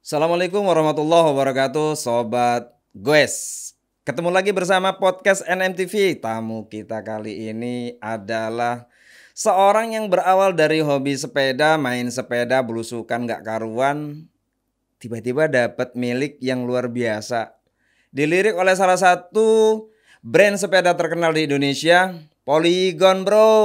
Assalamualaikum warahmatullahi wabarakatuh, Sobat Goes. Ketemu lagi bersama podcast NMTV. Tamu kita kali ini adalah seorang yang berawal dari hobi sepeda, main sepeda, belusukan gak karuan. Tiba-tiba dapat milik yang luar biasa. Dilirik oleh salah satu brand sepeda terkenal di Indonesia, Polygon Bro,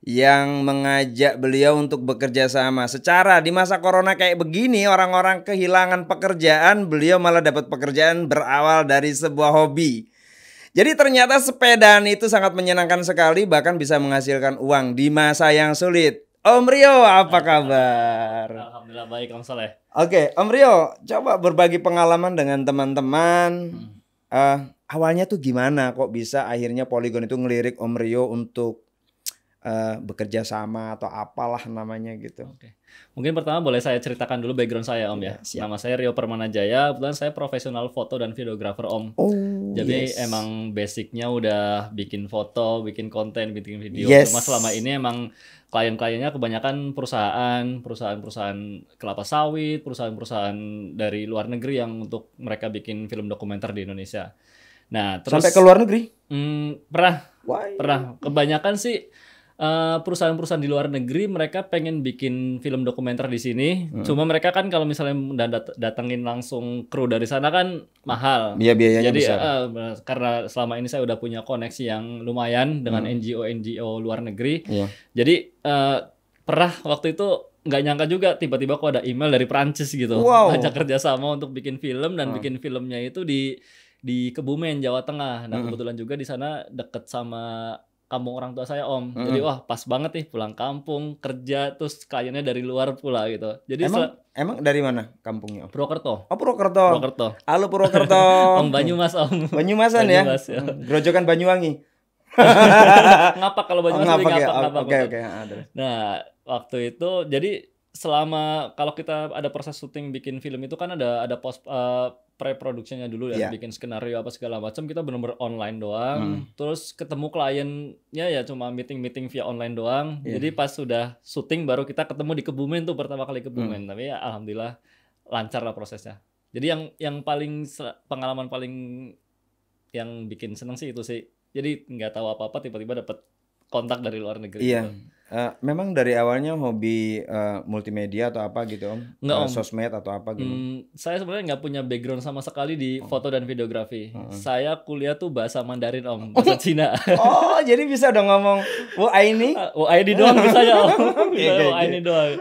yang mengajak beliau untuk bekerja sama. Secara di masa corona kayak begini, orang-orang kehilangan pekerjaan, beliau malah dapat pekerjaan berawal dari sebuah hobi. Jadi ternyata sepedaan itu sangat menyenangkan sekali, bahkan bisa menghasilkan uang di masa yang sulit. Om Rio, apa kabar? Alhamdulillah baik, Om Soleh. Oke, Om Rio, coba berbagi pengalaman dengan teman-teman. Awalnya tuh gimana kok bisa akhirnya Polygon itu ngelirik Om Rio untuk bekerja sama atau apalah namanya gitu. Oke. Mungkin pertama boleh saya ceritakan dulu background saya, Om, ya. Siap. Nama saya Rio Permanajaya, kebetulan saya profesional foto dan videografer, Om. Oh, Jadi yes. emang basicnya udah bikin foto, bikin konten, bikin video. Yes. Cuma selama ini emang klien-kliennya kebanyakan perusahaan kelapa sawit, perusahaan-perusahaan dari luar negeri yang untuk mereka bikin film dokumenter di Indonesia. Nah, terus Sampai ke luar negeri? Pernah. Kebanyakan sih perusahaan-perusahaan di luar negeri mereka pengen bikin film dokumenter di sini. Cuma mereka kan kalau misalnya datengin langsung kru dari sana kan mahal. Iya, biayanya Jadi besar. karena selama ini saya udah punya koneksi yang lumayan dengan NGO luar negeri. Iya. Jadi pernah waktu itu nggak nyangka juga tiba-tiba kok ada email dari Prancis gitu. Wow. Ngajak kerjasama untuk bikin film dan bikin filmnya itu di Kebumen, Jawa Tengah. Nah, kebetulan juga di sana deket sama kampung orang tua saya, Om. Jadi wah pas banget nih pulang kampung kerja terus kliennya dari luar pula gitu. Jadi Emang dari mana kampungnya, Om? Purwokerto. Oh, Purwokerto. Purwokerto. Halo Purwokerto. Om Banyumas, Om. Banyumasan ya? Banyumas, ya. Grojogan Banyuwangi. Ngapak kalau Banyumas ngapak lebih ya. ngapak. Oke. Nah, waktu itu jadi selama kalau kita ada proses syuting bikin film itu kan ada pre-productionnya dulu ya, bikin skenario apa segala macam, kita benar-benar online doang. Terus ketemu kliennya ya cuma meeting via online doang. Jadi pas sudah syuting baru kita ketemu di Kebumen tuh pertama kali Kebumen. Tapi ya alhamdulillah lancar lah prosesnya. Jadi yang pengalaman paling yang bikin seneng sih itu sih. Jadi nggak tahu apa-apa tiba-tiba dapat kontak dari luar negeri. Iya. Gitu. Memang dari awalnya hobi multimedia atau apa gitu, Om? Nggak, Om. Sosmed atau apa gitu? Saya sebenarnya nggak punya background sama sekali di foto dan videografi. Saya kuliah tuh bahasa Mandarin, Om, bahasa Cina. Oh, jadi bisa dong ngomong ini? ini doang bisa ya, Om. Oke. ini doang.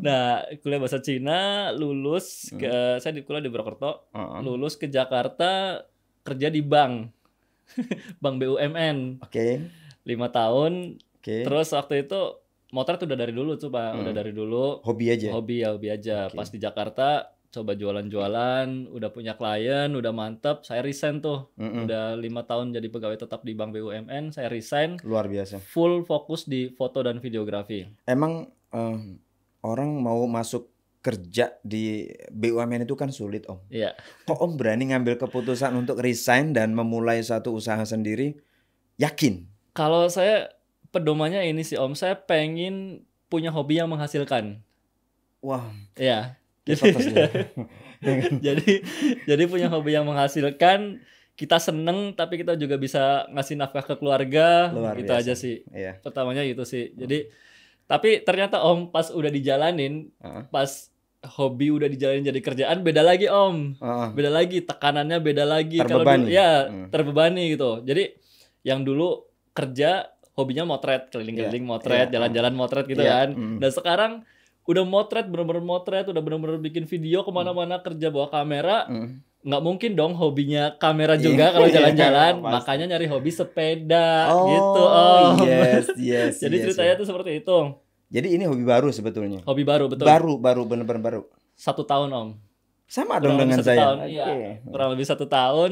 Nah, kuliah bahasa Cina, lulus saya kuliah di Purwokerto, lulus ke Jakarta, kerja di bank BUMN. Oke. 5 tahun. Oke. Terus waktu itu motret udah dari dulu tuh, Pak. Udah dari dulu. Hobi aja. Hobi aja. Pas di Jakarta coba jualan-jualan, udah punya klien, udah mantep, saya resign tuh. Udah 5 tahun jadi pegawai tetap di Bank BUMN, saya resign. Luar biasa. Full fokus di foto dan videografi. Emang orang mau masuk kerja di BUMN itu kan sulit, Om. Iya. Kok Om berani ngambil keputusan untuk resign dan memulai satu usaha sendiri? Yakin? Kalau saya pedomannya ini sih, Om, saya pengen punya hobi yang menghasilkan. Wah. Iya. Jadi jadi punya hobi yang menghasilkan, kita seneng tapi kita juga bisa ngasih nafkah ke keluarga. Luar Itu biasa. aja sih. Iya. Pertamanya itu sih. Jadi tapi ternyata, Om, pas udah dijalanin, pas hobi udah dijalanin jadi kerjaan beda lagi, Om. Beda lagi, tekanannya beda lagi. Terbebani. Kalau dulu, ya terbebani gitu. Jadi yang dulu kerja hobinya motret, keliling-keliling motret, jalan-jalan motret gitu kan. Dan sekarang udah motret, bener-bener motret, udah bener-bener bikin video kemana-mana, kerja bawa kamera. Nggak mungkin dong hobinya kamera juga kalau jalan-jalan. Makanya nyari hobi sepeda gitu. Yes. Jadi ceritanya tuh seperti itu. Jadi ini hobi baru sebetulnya. Hobi baru, betul. Baru bener-bener baru. 1 tahun, Om. Sama dong dengan saya. Iya. Kurang lebih 1 tahun.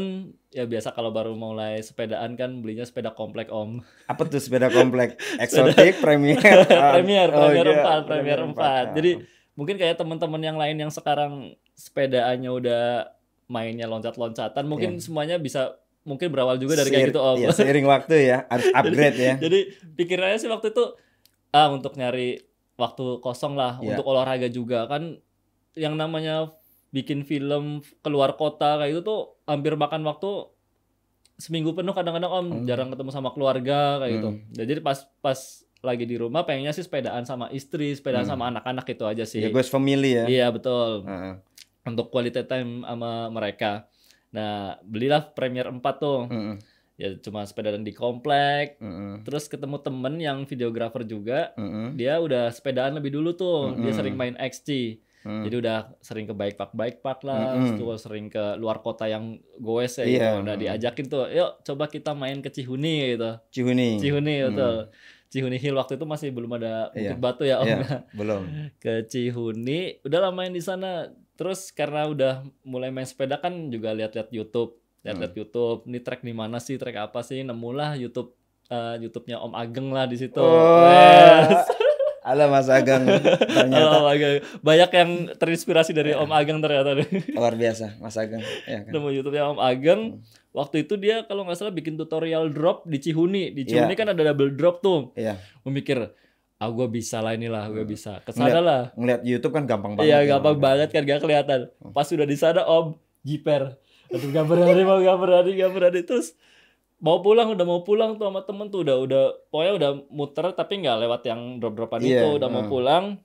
Ya biasa kalau baru mulai sepedaan kan belinya sepeda komplek, Om. Apa tuh sepeda komplek? Eksotik, Premier. Premier 4. Jadi mungkin kayak teman-teman yang lain yang sekarang sepedaannya udah mainnya loncat-loncatan, mungkin semuanya bisa mungkin berawal juga dari kayak gitu, Om. Iya, seiring waktu ya, harus upgrade ya. Jadi pikirannya sih waktu itu untuk nyari waktu kosong lah, untuk olahraga juga kan yang namanya bikin film keluar kota kayak itu tuh hampir makan waktu seminggu penuh kadang-kadang Om, jarang ketemu sama keluarga kayak gitu. Jadi pas lagi di rumah pengennya sih sepedaan sama istri, sepedaan sama anak-anak itu aja sih. Ya Goes family ya. Iya betul. Untuk quality time sama mereka. Nah, belilah Premiere 4 tuh. Ya cuma sepedaan di komplek. Terus ketemu temen yang videografer juga. Dia udah sepedaan lebih dulu tuh. Dia sering main XC. Jadi udah sering ke bike park lah. Terus sering ke luar kota yang goes ya gitu. Udah diajakin tuh, yuk coba kita main ke Cihuni gitu. Cihuni betul. Cihuni Hill waktu itu masih belum ada Bukit Batu ya Om. Belum. Ke Cihuni, udah main di sana. Terus karena udah mulai main sepeda kan juga lihat-lihat YouTube. YouTube, ini track di mana sih, track apa sih? Nemulah YouTube-nya Om Ageng lah di situ. Halo Mas Ageng. Ternyata Om Ageng. Banyak yang terinspirasi dari Om Ageng ternyata. Luar biasa Mas Ageng. Ya, kan? Nemu YouTube-nya Om Ageng. Waktu itu dia kalau nggak salah bikin tutorial drop di Cihuni. Di Cihuni kan ada double drop tuh. Memikir, gue bisa lah inilah, gue bisa. Kesana lah. Ngeliat YouTube kan gampang banget. Iya, gampang banget kan, gak kelihatan. Pas sudah di sana Om, jiper. Aduh, gak berani. Terus udah mau pulang tuh sama temen tuh. Pokoknya udah muter tapi nggak lewat yang drop-dropan itu. Udah mau pulang.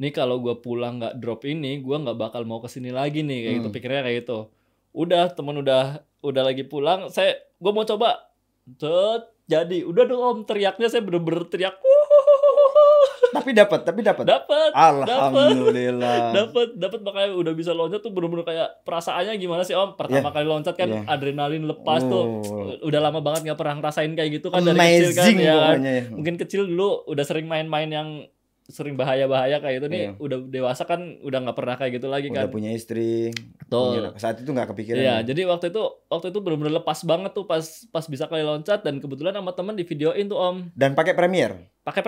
Nih kalau gue pulang nggak drop ini, gue nggak bakal mau kesini lagi nih. Kayak gitu, pikirnya kayak gitu. Udah, temen udah lagi pulang. Gue mau coba. Jadi, udah dong Om, teriaknya saya bener-bener teriak. Tapi dapat. Alhamdulillah. Dapat makanya udah bisa loncat tuh bener-bener kayak perasaannya gimana sih Om? Pertama kali loncat kan adrenalin lepas tuh. Udah lama banget nggak pernah ngerasain kayak gitu kan. Dari kecil kan ya. Mungkin kecil dulu udah sering main-main yang sering bahaya kayak itu nih. Udah dewasa kan udah nggak pernah kayak gitu lagi kan. Udah punya istri. Saat itu nggak kepikiran. Iya, jadi waktu itu bener-bener lepas banget tuh pas bisa kali loncat, dan kebetulan sama temen di videoin tuh Om. Dan pakai Premiere. Pakai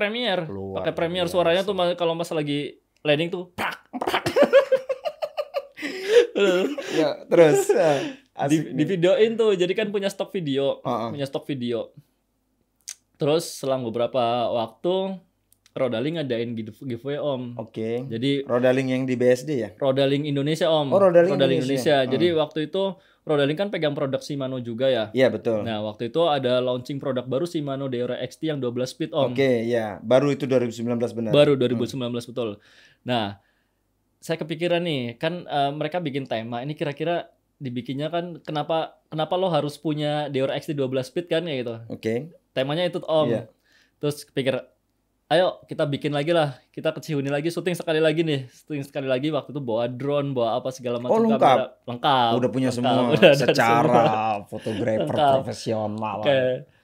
Premiere suaranya tuh kalau pas lagi landing tuh prak. Ya, terus di videoin tuh, jadi kan punya stok video. Terus selang beberapa waktu Rodaling ngadain giveaway Om. Jadi Rodaling yang di BSD ya? Rodaling Indonesia Om. Rodaling Indonesia. Jadi waktu itu Rodaling kan pegang produk Shimano juga ya. Iya betul. Nah waktu itu ada launching produk baru Shimano Deore XT yang 12 speed Om. Iya. Baru itu 2019 benar. Baru 2019 betul. Nah saya kepikiran nih, kan mereka bikin tema. Ini kira-kira dibikinnya kan kenapa lo harus punya Deore XT 12 speed kan ya gitu. Temanya itu Om. Terus kepikir, ayo kita bikin lagi lah, kita ke Cihuni lagi, syuting sekali lagi. Waktu itu bawa drone, bawa apa segala macam kamera. Lengkap. Udah punya semua secara fotografer profesional.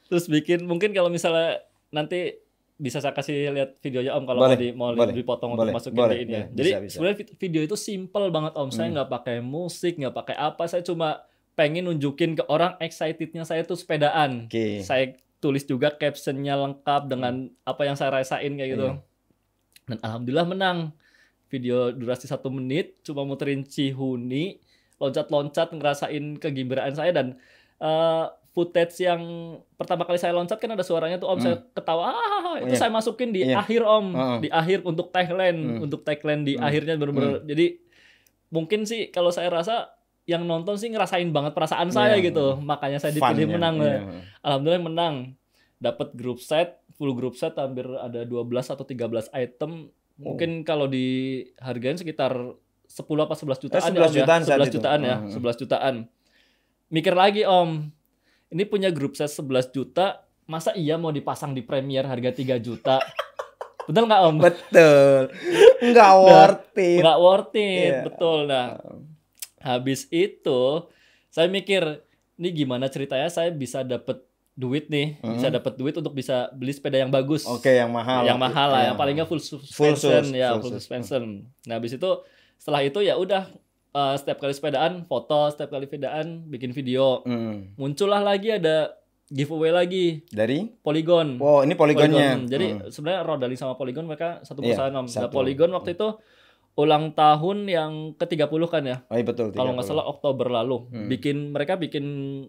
Terus bikin, mungkin kalau misalnya nanti bisa saya kasih lihat videonya Om kalau mau dipotong untuk masukin di ini ya. Jadi sebenarnya video itu simple banget Om. Saya nggak pakai musik, nggak pakai apa, saya cuma pengen nunjukin ke orang excitednya saya tuh sepedaan. Saya tulis juga captionnya lengkap dengan apa yang saya rasain kayak gitu. Dan alhamdulillah menang. Video durasi 1 menit, cuma muterin Cihuni, loncat-loncat, ngerasain kegembiraan saya. Dan footage yang pertama kali saya loncat kan ada suaranya tuh Om, saya ketawa. Itu saya masukin di akhir Om. Di akhir untuk tagline. Di akhirnya bener-bener. Jadi mungkin sih kalau saya rasa yang nonton sih ngerasain banget perasaan saya gitu. Makanya saya dipilih menang. Alhamdulillah menang. Dapat full group set hampir ada 12 atau 13 item. Mungkin kalau dihargain sekitar 10 apa 11 jutaan 11 jutaan ya. 11 jutaan. Mikir lagi Om. Ini punya group set 11 juta, masa iya mau dipasang di Premiere harga 3 juta? Betul nggak Om? Betul. Nggak worth it. Betul. Nah, habis itu saya mikir, ini gimana ceritanya saya bisa dapat duit nih, bisa dapat duit untuk bisa beli sepeda yang bagus. Yang mahal. Yang mahal lah, yang paling nggak full suspension. Nah, habis itu setelah itu ya udah setiap kali sepedaan foto, setiap kali sepedaan bikin video. Muncullah lagi ada giveaway lagi dari Polygon. Ini Polygonnya. Jadi sebenarnya Rodaling sama Polygon mereka satu perusahaan Om. Nah, Polygon waktu itu ulang tahun yang ke-30 kan ya. Betul. Kalau nggak salah Oktober lalu. Mereka bikin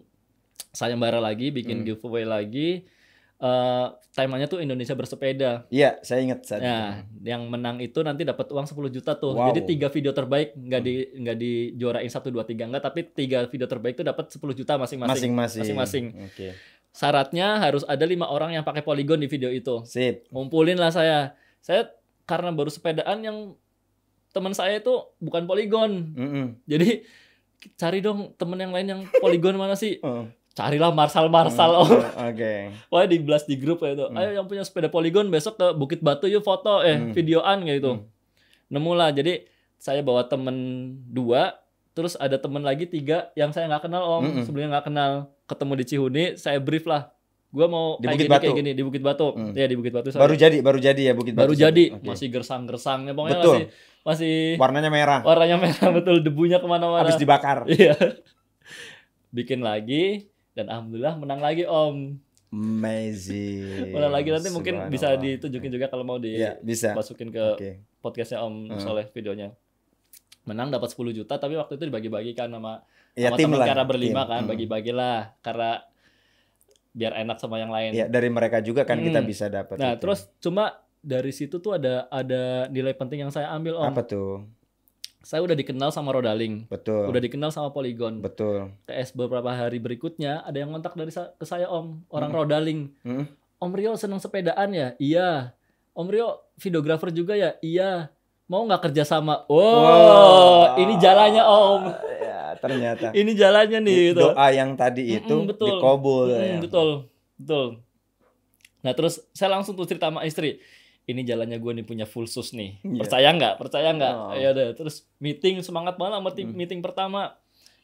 sayembara lagi, bikin giveaway lagi. temanya tuh Indonesia bersepeda. Iya, saya ingat saat Nah, yang menang itu nanti dapat uang 10 juta tuh. Wow. Jadi 3 video terbaik nggak dijuarain 1 2 3 enggak, tapi 3 video terbaik itu dapat 10 juta masing-masing. Oke. Syaratnya harus ada 5 orang yang pakai polygon di video itu. Sip. Ngumpulin lah saya. Saya karena baru sepedaan, yang teman saya itu bukan polygon. Jadi cari dong temen yang lain yang polygon mana sih? Carilah Marsal Oke. Wah, diblast di grup kayak itu. Ayo yang punya sepeda polygon besok ke Bukit Batu yuk foto videoan kayak gitu. Nemu lah. Jadi saya bawa temen 2, terus ada temen lagi 3 yang saya nggak kenal Om. Sebelumnya nggak kenal. Ketemu di Cihuni, saya brief lah. Gua mau di kayak gini di Bukit Batu. Ya di Bukit Batu. Baru jadi ya Bukit Batu. Baru jadi. Okay. Masih gersang-gersangnya pokoknya. Betul. Masih warnanya merah betul, debunya kemana-mana. habis dibakar. Iya. Bikin lagi. Dan alhamdulillah menang lagi Om. Amazing. Menang lagi, nanti mungkin bisa ditunjukin juga kalau mau dimasukin ke podcastnya Om Soleh videonya. Menang dapat 10 juta, tapi waktu itu dibagi-bagikan sama teman karena berlima kan, bagi-bagilah karena biar enak sama yang lain. Ya, dari mereka juga kan kita bisa dapat. Nah, terus cuma dari situ tuh ada nilai penting yang saya ambil Om. Apa tuh? Saya udah dikenal sama Rodaling. Betul. Udah dikenal sama Polygon. Betul. TS beberapa hari berikutnya ada yang kontak ke saya Om, orang Rodaling. Om Rio seneng sepedaan ya? Iya. Om Rio videografer juga ya? Iya. Mau nggak kerja sama? Wow, ini jalannya Om. Ya, ternyata. Ini jalannya nih. Gitu. Doa yang tadi itu dikabul. Betul. Nah terus saya langsung tuh cerita sama istri. Ini jalannya gue nih punya full sus nih. Percaya nggak? Ya udah. Terus meeting, semangat banget sama meeting pertama.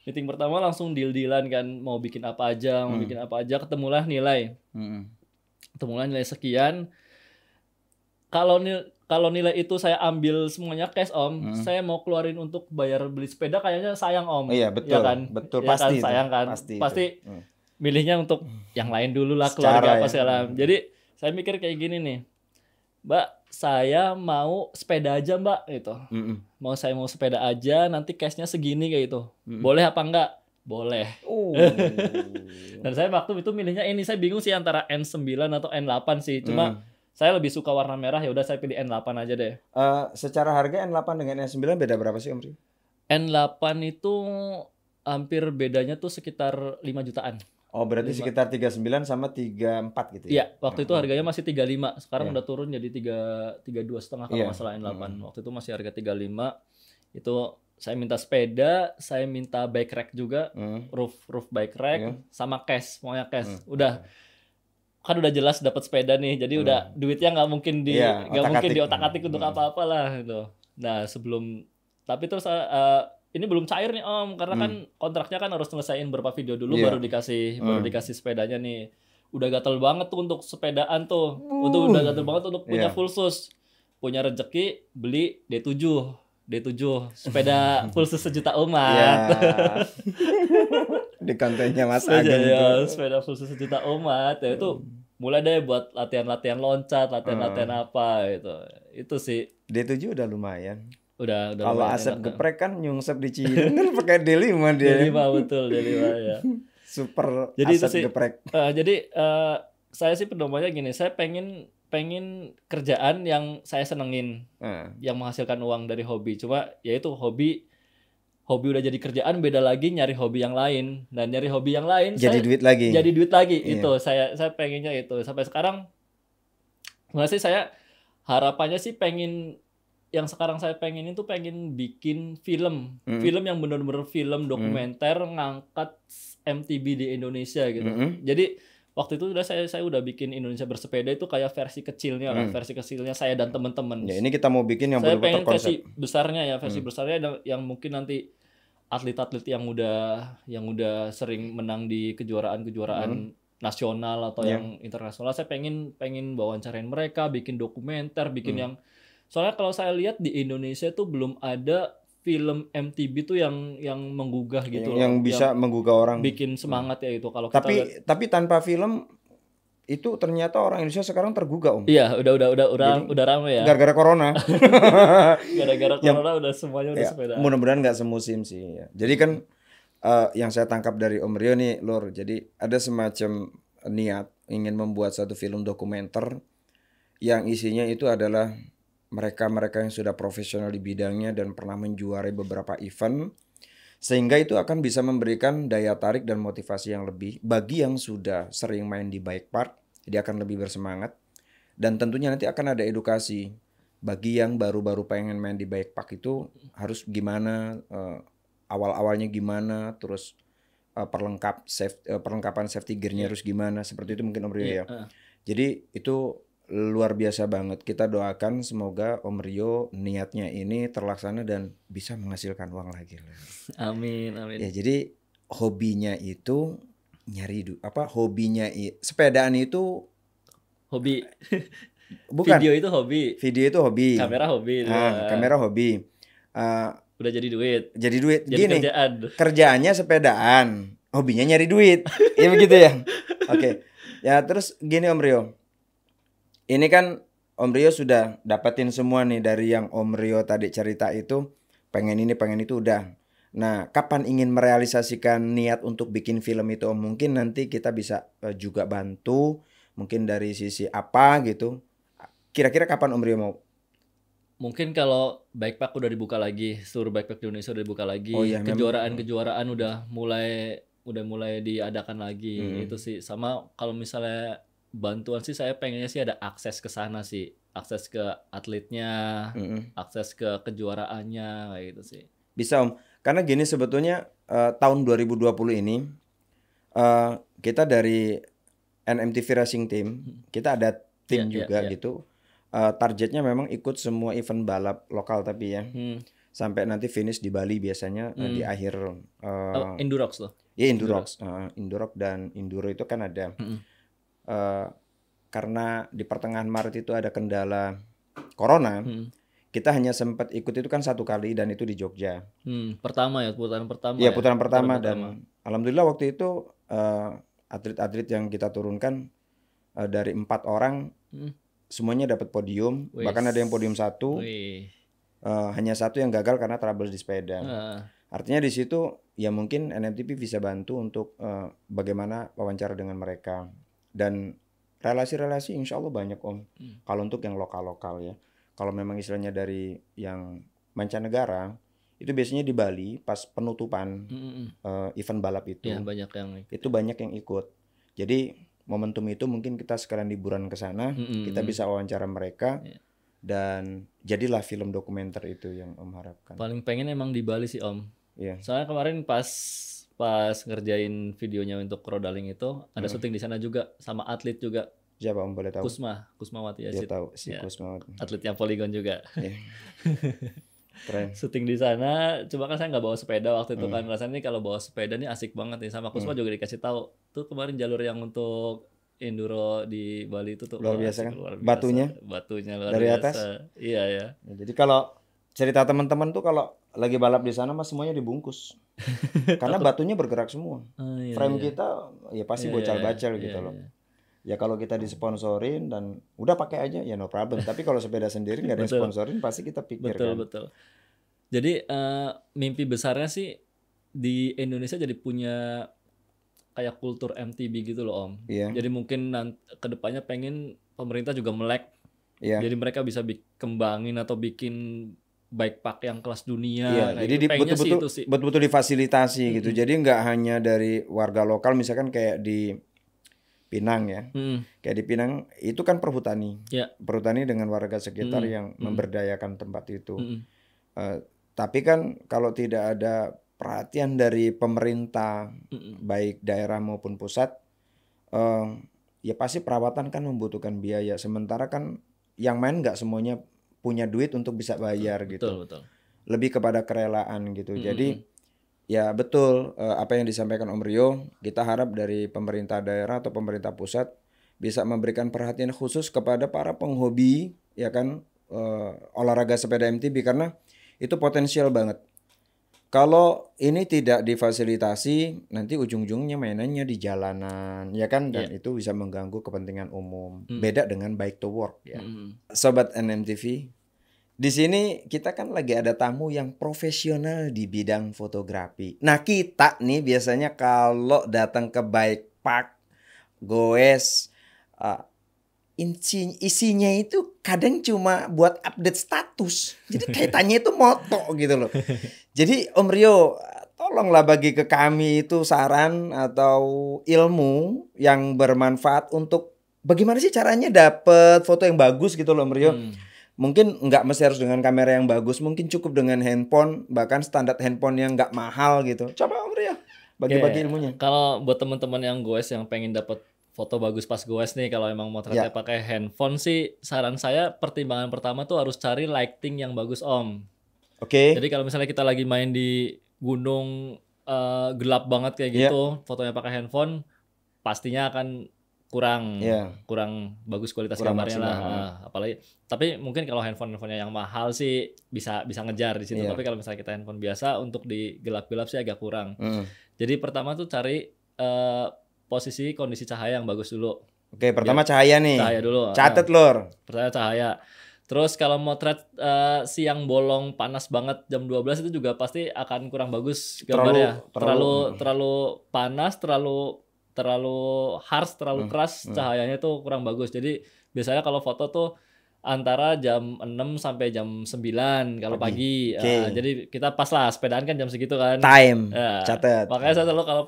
Meeting pertama langsung deal-dealan kan, mau bikin apa aja, ketemulah nilai. Ketemulah nilai sekian. Kalau nilai itu saya ambil semuanya cash Om, saya mau keluarin untuk bayar beli sepeda kayaknya sayang Om. Iya betul. Ya kan? Betul, ya pasti. Kan? Sayang kan? Pasti milihnya untuk yang lain dulu lah, secara keluarga apa segala. Jadi saya mikir kayak gini nih. Mbak, saya mau sepeda aja Mbak gitu. Saya mau sepeda aja, nanti cashnya segini kayak gitu. Boleh apa enggak? Boleh. Dan saya waktu itu milihnya ini, saya bingung sih antara N9 atau N8 sih. Cuma saya lebih suka warna merah, ya udah saya pilih N8 aja deh. Secara harga N8 dengan N9 beda berapa sih Om Rio? N8 itu hampir bedanya tuh sekitar 5 jutaan. Oh, berarti sekitar 39 sama 34 gitu ya? Iya, waktu itu harganya masih 35. Sekarang udah turun jadi 32,5 kalau masalah N8. Waktu itu masih harga 35. Itu saya minta sepeda, saya minta bike rack juga, roof bike rack, sama cash, maunya cash. Udah. Kan udah jelas dapat sepeda nih. Jadi udah duitnya nggak mungkin diotak-atik untuk apa-apa lah gitu. Nah, tapi terus ini belum cair nih Om, karena kan kontraknya kan harus selesaiin beberapa video dulu baru dikasih sepedanya nih. Udah gatel banget tuh untuk sepedaan tuh. Udah gatel banget untuk punya full sus. Punya rezeki beli D7 sepeda full sus 1 juta umat. Di kontennya Mas Ageng tuh. Sepeda full sus 1 juta umat. Ya itu mulai deh buat latihan-latihan loncat, latihan-latihan apa gitu. Itu sih. D7 udah lumayan. Udah kalau Asep geprek kan nyungsep di Cihideng kan pakai D5 dia. D5 betul, D5 ya. Super jadi Asep geprek. Jadi saya sih pedomannya gini, saya pengen kerjaan yang saya senengin, yang menghasilkan uang dari hobi. Cuma ya itu hobi udah jadi kerjaan, beda lagi nyari hobi yang lain. Dan nyari hobi yang lain jadi duit lagi. Itu saya pengennya itu. Sampai sekarang masih saya harapannya sih yang sekarang saya pengen itu pengen bikin film yang benar-benar film dokumenter ngangkat MTB di Indonesia gitu. Jadi waktu itu saya udah bikin Indonesia bersepeda itu kayak versi kecilnya saya dan teman-teman. Ya ini kita mau bikin yang saya pengen versi besarnya yang mungkin nanti atlet-atlet yang udah sering menang di kejuaraan nasional atau yang internasional, saya pengen wawancarain mereka, bikin dokumenter, bikin yang. Soalnya kalau saya lihat di Indonesia tuh belum ada film MTB tuh yang menggugah gitu yang bisa menggugah orang, bikin semangat ya itu. Kalau tapi tanpa film itu ternyata orang Indonesia sekarang tergugah Om. Iya, udah ramai ya. Gara-gara corona. Gara-gara corona udah semuanya udah sepeda. Mudah-mudahan nggak semusim sih ya. Jadi kan yang saya tangkap dari Om Rio nih Lur, jadi ada semacam niat ingin membuat satu film dokumenter yang isinya itu adalah mereka-mereka yang sudah profesional di bidangnya dan pernah menjuarai beberapa event, sehingga itu akan bisa memberikan daya tarik dan motivasi yang lebih bagi yang sudah sering main di bike park. Dia akan lebih bersemangat, dan tentunya nanti akan ada edukasi bagi yang baru-baru pengen main di bike park itu harus gimana, awal-awalnya gimana, terus perlengkapan safety gear-nya harus gimana, seperti itu mungkin Om Rio ya. Jadi itu luar biasa banget. Kita doakan semoga Om Rio niatnya ini terlaksana dan bisa menghasilkan uang lagi. Amin, amin. Ya, jadi hobinya itu sepedaan itu hobi. Bukan. Video itu hobi. Kamera hobi. Kamera hobi. Udah jadi duit. Jadi gini. Kerjaannya sepedaan, hobinya nyari duit. Ya begitu ya. Oke. Ya terus gini Om Rio. Ini kan Om Rio sudah dapetin semua nih dari yang Om Rio tadi cerita itu, pengen ini pengen itu udah. Nah, kapan ingin merealisasikan niat untuk bikin film itu Om? Mungkin nanti kita bisa juga bantu, mungkin dari sisi apa gitu. Kira-kira kapan Om Rio mau? Mungkin kalau bike park udah dibuka lagi, seluruh bike park di Indonesia udah dibuka lagi, kejuaraan udah mulai diadakan lagi, itu sih. Sama kalau misalnya bantuan sih, saya pengennya sih ada akses ke sana sih, akses ke atletnya, akses ke kejuaraannya kayak gitu sih. Bisa Om, karena gini sebetulnya tahun 2020 ini kita dari NMTV Racing Team, kita ada tim juga gitu. Targetnya memang ikut semua event balap lokal tapi ya. Sampai nanti finish di Bali biasanya di akhir Endurox loh. Ya Endurox. Endurox dan Enduro itu kan ada. Karena di pertengahan Maret itu ada kendala corona. Kita hanya sempat ikut itu kan 1 kali dan itu di Jogja. Putaran pertama. Iya, putaran pertama dan alhamdulillah waktu itu atlet-atlet yang kita turunkan dari 4 orang semuanya dapat podium. Bahkan ada yang podium 1. Hanya 1 yang gagal karena trouble di sepeda. Artinya di situ ya mungkin NMTV bisa bantu untuk bagaimana wawancara dengan mereka. Dan relasi-relasi insya Allah banyak Om. Kalau untuk yang lokal-lokal ya. Kalau memang istilahnya dari yang mancanegara, itu biasanya di Bali pas penutupan event balap itu. Ya, banyak yang ikut. Jadi momentum itu mungkin kita sekalian liburan ke sana, kita bisa wawancara mereka. Dan jadilah film dokumenter itu yang Om harapkan. Paling pengen emang di Bali sih Om. Soalnya kemarin pas ngerjain videonya untuk Rodaling itu ada syuting di sana juga sama atlet juga. Siapa Om boleh tahu? Kusmawati ya. Dia tahu si Kusmawati. Atletnya Polygon juga. Keren. Syuting di sana, cuma kan saya nggak bawa sepeda waktu itu kan. Rasanya kalau bawa sepeda nih asik banget nih, sama Kusma juga dikasih tahu. Tuh kemarin jalur yang untuk enduro di Bali itu tuh luar biasa kan? Luar biasa. Batunya luar dari biasa. Atas. Iya ya. Jadi kalau cerita teman-teman tuh kalau lagi balap di sana mas semuanya dibungkus. Karena batunya bergerak semua. Frame kita ya pasti bocal-bacal gitu loh. Ya kalau kita disponsorin dan udah pakai aja ya no problem. Tapi kalau sepeda sendiri nggak ada yang sponsorin pasti kita pikir Betul. Jadi mimpi besarnya sih di Indonesia jadi punya kayak kultur MTB gitu loh Om. Jadi mungkin kedepannya pengen pemerintah juga melek. Jadi mereka bisa kembangin atau bikin bike park yang kelas dunia. Jadi betul-betul difasilitasi gitu. Jadi nggak hanya dari warga lokal, misalkan kayak di Pinang ya. Kayak di Pinang itu kan perhutani. Perhutani dengan warga sekitar yang memberdayakan tempat itu. Tapi kan kalau tidak ada perhatian dari pemerintah, baik daerah maupun pusat, ya pasti perawatan kan membutuhkan biaya. Sementara kan yang main nggak semuanya punya duit untuk bisa bayar gitu. Betul. Lebih kepada kerelaan gitu. Jadi ya betul apa yang disampaikan Om Rio, kita harap dari pemerintah daerah atau pemerintah pusat bisa memberikan perhatian khusus kepada para penghobi ya kan olahraga sepeda MTB karena itu potensial banget. Kalau ini tidak difasilitasi nanti ujung-ujungnya mainannya di jalanan ya kan dan itu bisa mengganggu kepentingan umum. Beda dengan bike to work ya. Sobat NMTV, di sini kita kan lagi ada tamu yang profesional di bidang fotografi. Nah kita nih biasanya kalau datang ke bike park, goes, uh, isinya itu kadang cuma buat update status. Jadi kaitannya itu moto gitu loh. Jadi Om Rio, tolonglah bagi ke kami itu saran atau ilmu yang bermanfaat untuk bagaimana sih caranya dapet foto yang bagus gitu loh Om Rio. Mungkin nggak mesti harus dengan kamera yang bagus, mungkin cukup dengan handphone, bahkan standar handphone yang nggak mahal gitu. Coba Om Rio bagi-bagi ilmunya. Kalau buat teman-teman yang goes yang pengen dapat foto bagus pas goes nih, kalau emang motretnya pakai handphone sih, saran saya pertimbangan pertama tuh harus cari lighting yang bagus Om. Oke. Jadi kalau misalnya kita lagi main di gunung gelap banget kayak gitu, fotonya pakai handphone pastinya akan kurang bagus kualitas gambarnya lah. Apalagi tapi mungkin kalau handphonenya yang mahal sih bisa ngejar di situ. Tapi kalau misalnya kita handphone biasa untuk di gelap-gelap sih agak kurang. Jadi pertama tuh cari posisi kondisi cahaya yang bagus dulu. Oke, pertama cahaya nih. Cahaya dulu. Catet lor. Pertama cahaya. Terus kalau motret siang bolong panas banget jam 12 itu juga pasti akan kurang bagus gambarnya. Terlalu panas, terlalu harsh, terlalu keras cahayanya tuh kurang bagus. Jadi biasanya kalau foto tuh antara jam 6 sampai jam 9 kalau pagi. Jadi kita pas lah sepedaan kan jam segitu kan. Time. Catat. Makanya saya selalu kalau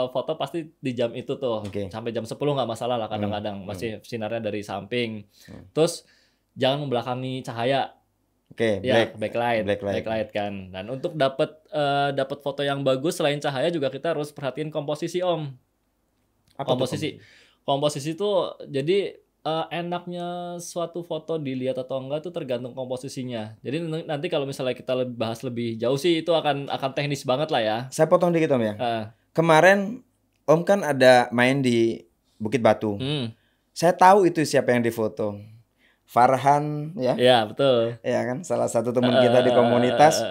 foto pasti di jam itu tuh. Sampai jam 10 nggak masalah lah kadang-kadang. Masih sinarnya dari samping. Terus jangan membelakangi cahaya. Backlight kan. Dan untuk dapat foto yang bagus selain cahaya juga kita harus perhatiin komposisi Om. Komposisi tuh jadi enaknya suatu foto dilihat atau enggak tuh tergantung komposisinya. Jadi nanti kalau misalnya kita bahas lebih jauh sih itu akan teknis banget lah ya. Saya potong dikit Om ya. Kemarin Om kan ada main di Bukit Batu. Saya tahu itu siapa yang difoto. Farhan ya. Iya, betul. Ya kan, salah satu teman kita di komunitas.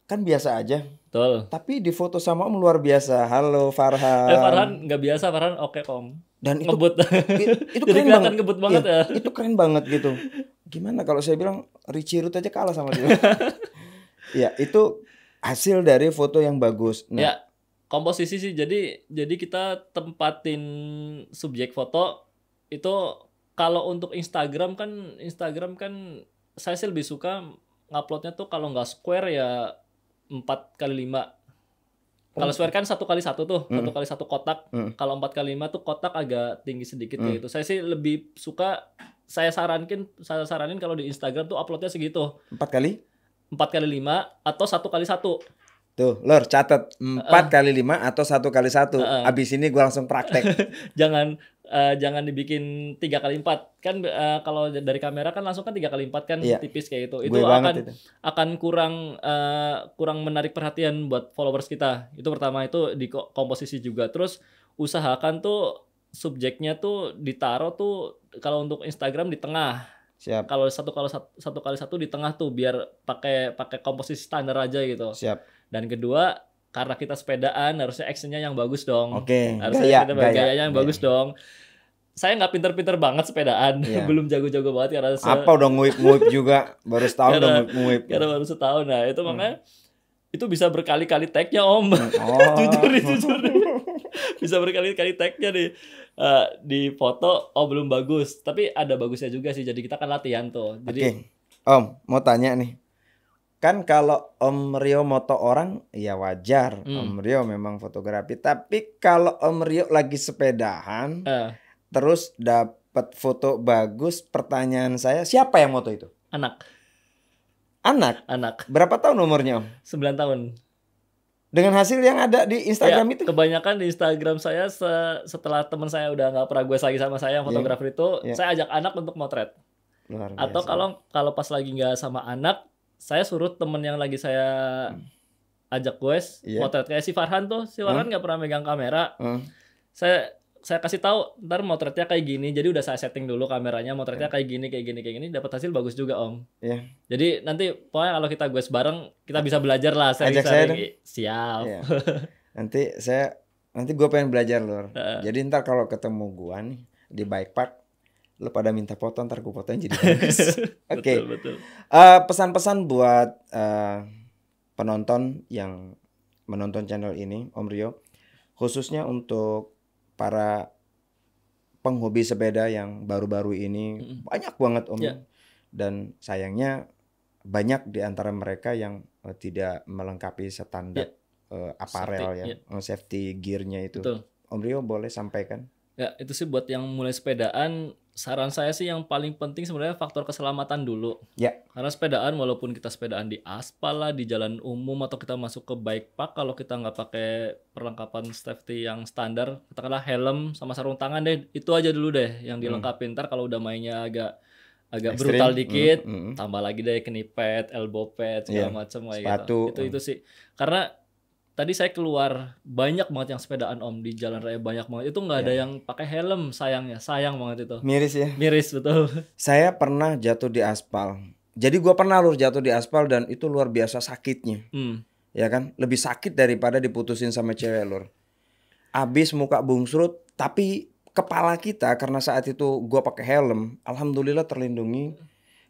Kan biasa aja. Betul. Tapi di foto sama Om luar biasa. Halo Farhan. Farhan nggak biasa, Farhan oke Om. Dan itu ngebut. Itu jadi keren kelihatan banget. ngebut banget ya. Itu keren banget gitu. Gimana kalau saya bilang Richie Root aja kalah sama dia. Ya, itu hasil dari foto yang bagus. Nah, ya, komposisi sih. Jadi kita tempatin subjek foto itu. Kalau untuk Instagram kan saya sih lebih suka nguploadnya tuh kalau nggak square ya 4x5. Kalau square kan 1x1 tuh, 1x1 kotak. Kalau 4x5 tuh kotak agak tinggi sedikit kayak gitu. Saya sih lebih suka, saya saranin kalau di Instagram tuh uploadnya segitu. 4x5 atau 1x1. Tuh, Lor, catat 4x5 atau 1x1. Abis ini gue langsung praktek. Jangan dibikin 3x4 kan, kalau dari kamera kan langsung kan 3x4 kan tipis kayak itu. Itu akan kurang menarik perhatian buat followers kita. Itu pertama, itu di komposisi juga. Terus usahakan tuh subjeknya tuh ditaruh tuh kalau untuk Instagram di tengah. Siap. Kalau 1x1 di tengah tuh biar pakai komposisi standar aja gitu. Siap. Dan kedua, karena kita sepedaan harusnya actionnya yang bagus dong. Harusnya gayanya yang bagus dong. Saya nggak pinter-pinter banget sepedaan, belum jago-jago banget karena apa udah nguip-nguip juga, baru setahun udah nguip-nguip. Karena baru setahun, nah itu makanya itu bisa berkali-kali tag-nya Om. Jujur. Bisa berkali-kali tag-nya di foto, belum bagus. Tapi ada bagusnya juga sih, jadi kita kan latihan tuh. Jadi Om, mau tanya nih. Kan kalau Om Rio moto orang, ya wajar. Om Rio memang fotografi. Tapi kalau Om Rio lagi sepedahan, terus dapat foto bagus, pertanyaan saya, siapa yang moto itu? Anak? Berapa tahun umurnya Om? 9 tahun. Dengan hasil yang ada di Instagram itu? Kebanyakan di Instagram saya setelah teman saya udah nggak pernah gue lagi sama saya yang fotografer itu, saya ajak anak untuk motret. Atau kalau pas lagi nggak sama anak, saya suruh temen yang lagi saya ajak motret kayak si Farhan tuh. Si Farhan nggak pernah megang kamera. Saya kasih tahu, ntar motretnya kayak gini. Jadi udah saya setting dulu kameranya, motretnya kayak gini. Dapat hasil bagus juga Om. Jadi nanti pokoknya kalau kita bareng, kita bisa belajar lah. Ajak saya dong. Siap. Nanti gue pengen belajar Lor. Jadi ntar kalau ketemu gue nih di bike park, lo pada minta foto, ntar gue fotoin jadi bagus. Oke. Betul. Pesan-pesan buat penonton yang menonton channel ini, Om Rio, khususnya untuk para penghobi sepeda yang baru-baru ini banyak banget Om. Ya. Dan sayangnya banyak di antara mereka yang tidak melengkapi standar aparel safety gear-nya itu. Betul. Om Rio boleh sampaikan? Ya, itu sih buat yang mulai sepedaan, saran saya sih yang paling penting sebenarnya faktor keselamatan dulu. Ya. Karena sepedaan, walaupun kita sepedaan di aspal lah, di jalan umum, atau kita masuk ke bike park, kalau kita nggak pakai perlengkapan safety yang standar, katakanlah helm sama sarung tangan deh, itu aja dulu deh yang dilengkapi. Ntar kalau udah mainnya agak brutal dikit, tambah lagi deh knee pad, elbow pad, segala macam kayak sepatu. gitu. Itu sih. Karena tadi saya keluar banyak banget yang sepedaan Om di jalan raya, banyak banget. Itu nggak ada yang pakai helm, sayang banget itu. Miris ya. Miris betul. Saya pernah jatuh di aspal. Jadi gua pernah Lur jatuh di aspal dan itu luar biasa sakitnya. Ya kan? Lebih sakit daripada diputusin sama cewek Lur. Abis muka bungsrut, tapi kepala kita karena saat itu gua pakai helm, alhamdulillah terlindungi.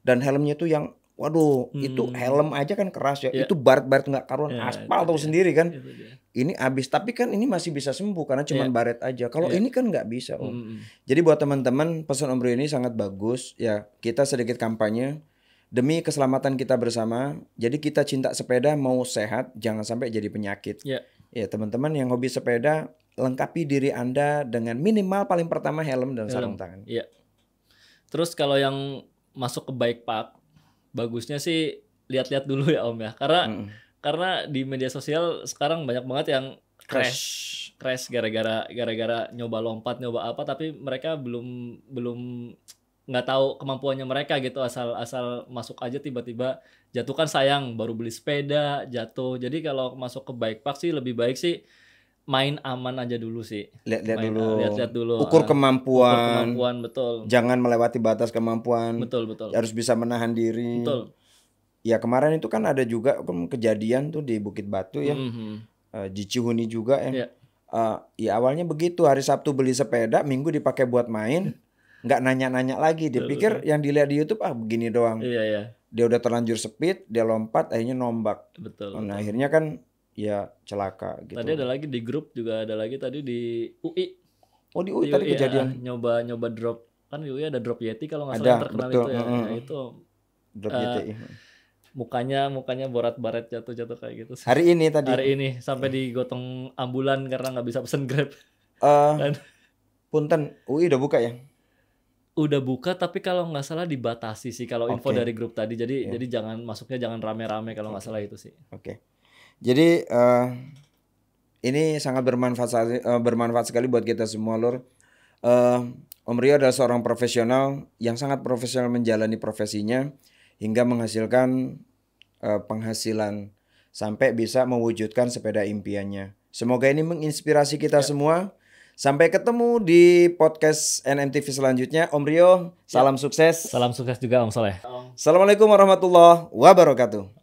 Dan helmnya tuh yang waduh, itu helm aja kan keras ya. Itu baret-baret nggak karuan, aspal tahu sendiri kan. Ini abis, tapi kan ini masih bisa sembuh karena cuman baret aja. Kalau ini kan nggak bisa Om. Jadi buat teman-teman, pesan Om Rio ini sangat bagus ya. Kita sedikit kampanye demi keselamatan kita bersama. Jadi kita cinta sepeda, mau sehat, jangan sampai jadi penyakit. Ya teman-teman yang hobi sepeda, lengkapi diri Anda dengan minimal paling pertama helm dan sarung tangan. Iya. Terus kalau yang masuk ke bike park, bagusnya sih lihat-lihat dulu ya Om ya, karena di media sosial sekarang banyak banget yang crash gara-gara nyoba lompat, nyoba apa, tapi mereka belum nggak tahu kemampuannya mereka gitu, asal masuk aja tiba-tiba jatuh, kan sayang, baru beli sepeda jatuh. Jadi kalau masuk ke bike park sih lebih baik sih main aman aja dulu sih. Lihat-lihat dulu. Ukur kemampuan. Betul. Jangan melewati batas kemampuan. Betul. Harus bisa menahan diri. Betul. Ya kemarin itu kan ada juga kejadian tuh di Bukit Batu ya. Di Cihuni juga ya. Ya awalnya begitu, hari Sabtu beli sepeda, Minggu dipakai buat main. Nggak nanya-nanya lagi. Dia pikir yang dilihat di YouTube begini doang. Iya. Dia udah terlanjur speed, dia lompat, akhirnya nombak. Betul. Nah akhirnya kan ya celaka gitu. Tadi ada lagi di grup juga, ada lagi tadi di UI. Oh di UI tadi kejadian. Nyoba drop, kan di UI ada drop Yeti kalau nggak salah, yang terkenal betul. itu ya. Nah, itu drop Yeti. Mukanya borat-baret jatuh kayak gitu. Hari ini sampai digotong ambulan karena nggak bisa pesen Grab. Punten, UI udah buka ya? Udah buka, tapi kalau nggak salah dibatasi sih kalau info dari grup tadi. Jadi masuknya jangan rame-rame kalau nggak salah itu sih. Oke. Jadi ini sangat bermanfaat sekali buat kita semua Lur. Om Rio adalah seorang profesional yang sangat profesional menjalani profesinya hingga menghasilkan penghasilan sampai bisa mewujudkan sepeda impiannya. Semoga ini menginspirasi kita semua. Sampai ketemu di podcast NMTV selanjutnya. Om Rio, salam sukses. Salam sukses juga Om Soleh. Assalamualaikum warahmatullahi wabarakatuh.